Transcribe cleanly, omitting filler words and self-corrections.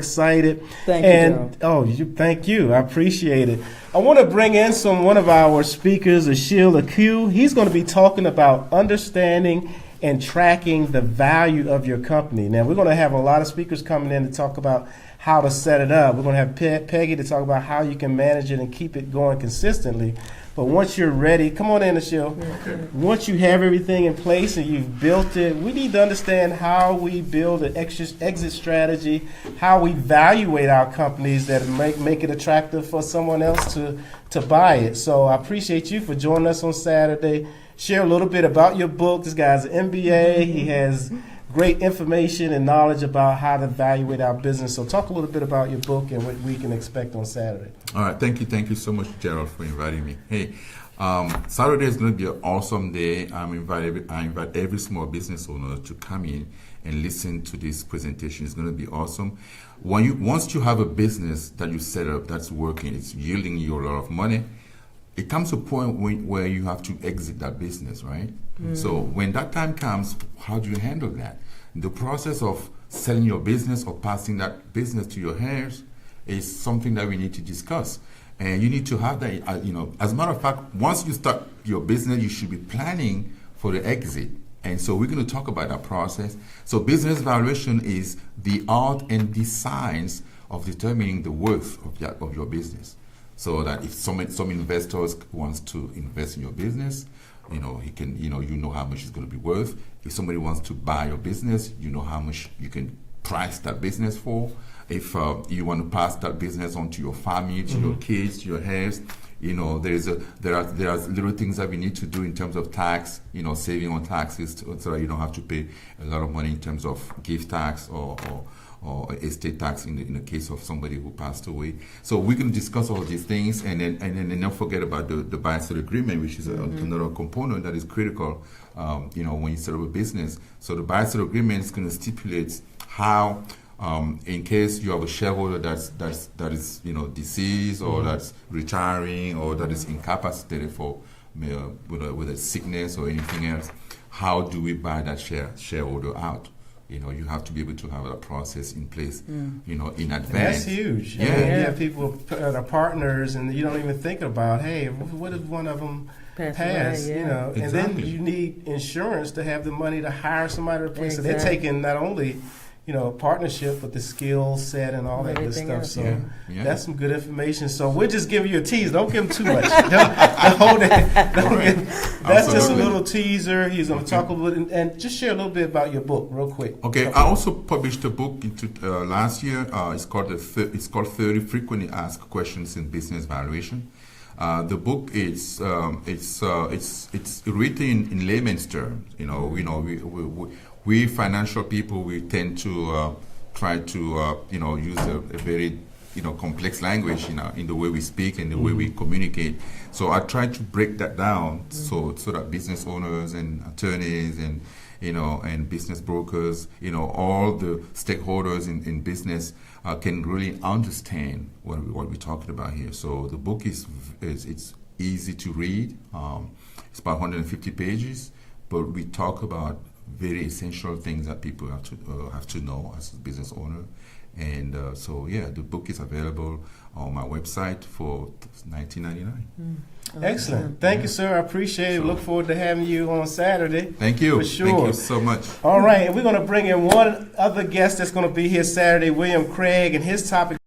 excited. Thank you, Thank you. I appreciate it. I want to bring in one of our speakers, Achille Q. He's going to be talking about understanding and tracking the value of your company. Now, we're going to have a lot of speakers coming in to talk about how to set it up. We're going to have Peggy to talk about how you can manage it and keep it going consistently. But once you're ready, come on in, Achille. Okay. Once you have everything in place and you've built it, we need to understand how we build an exit strategy, how we evaluate our companies that make it attractive for someone else to buy it. So I appreciate you for joining us on Saturday. Share a little bit about your book. This guy's an MBA. He has great information and knowledge about how to evaluate our business. So talk a little bit about your book and what we can expect on Saturday. All right. Thank you so much, Gerald, for inviting me. Hey, Saturday is going to be an awesome day. I invite every small business owner to come in and listen to this presentation. It's going to be awesome. Once you have a business that you set up that's working, it's yielding you a lot of money, it comes to a point where you have to exit that business, right? So when that time comes, how do you handle that? The process of selling your business or passing that business to your heirs is something that we need to discuss. And you need to have that, as a matter of fact, once you start your business, you should be planning for the exit. And so we're going to talk about that process. So business valuation is the art and the science of determining the worth of your business. So that if some investors wants to invest in your business, you know how much it's going to be worth. If somebody wants to buy your business, you know how much you can price that business for. If you want to pass that business on to your family, to your kids, to your heirs, there are little things that we need to do in terms of tax, saving on taxes, so that you don't have to pay a lot of money in terms of gift tax or estate tax in the case of somebody who passed away. So we're going to discuss all these things, and then don't forget about the buy-sell agreement, which is another component that is critical. When you set up a business. So the buy-sell agreement is going to stipulate how, in case you have a shareholder that is deceased or that's retiring or that is incapacitated for with a sickness or anything else, how do we buy that shareholder out? You have to be able to have a process in place, in advance. That's huge. Yeah. You have people that are partners, and you don't even think about, hey, what if one of them pass? Away, yeah. And then you need insurance to have the money to hire somebody to replace. So they're taking not only partnership, but the skill set and all that good stuff. Else. So that's some good information. So we're just giving you a tease. Don't give him too much. Don't hold it. That's just a little teaser. He's going to talk a little bit and just share a little bit about your book real quick. Okay. I also published a book last year. It's called 30 Frequently Asked Questions in Business Valuation. The book is it's written in layman's terms. We financial people, we tend to try to use a very complex language in the way we speak and the way we communicate. So I try to break that down so that business owners and attorneys and and business brokers, all the stakeholders in business can really understand what we're talking about here. So the book it's easy to read. It's about 150 pages, but we talk about very essential things that people have to know as a business owner. And the book is available on my website for $19.99. Excellent. Thank you, sir. I appreciate it. Look forward to having you on Saturday. Thank you. For sure. Thank you so much. All right. And we're going to bring in one other guest that's going to be here Saturday, William Craig, and his topic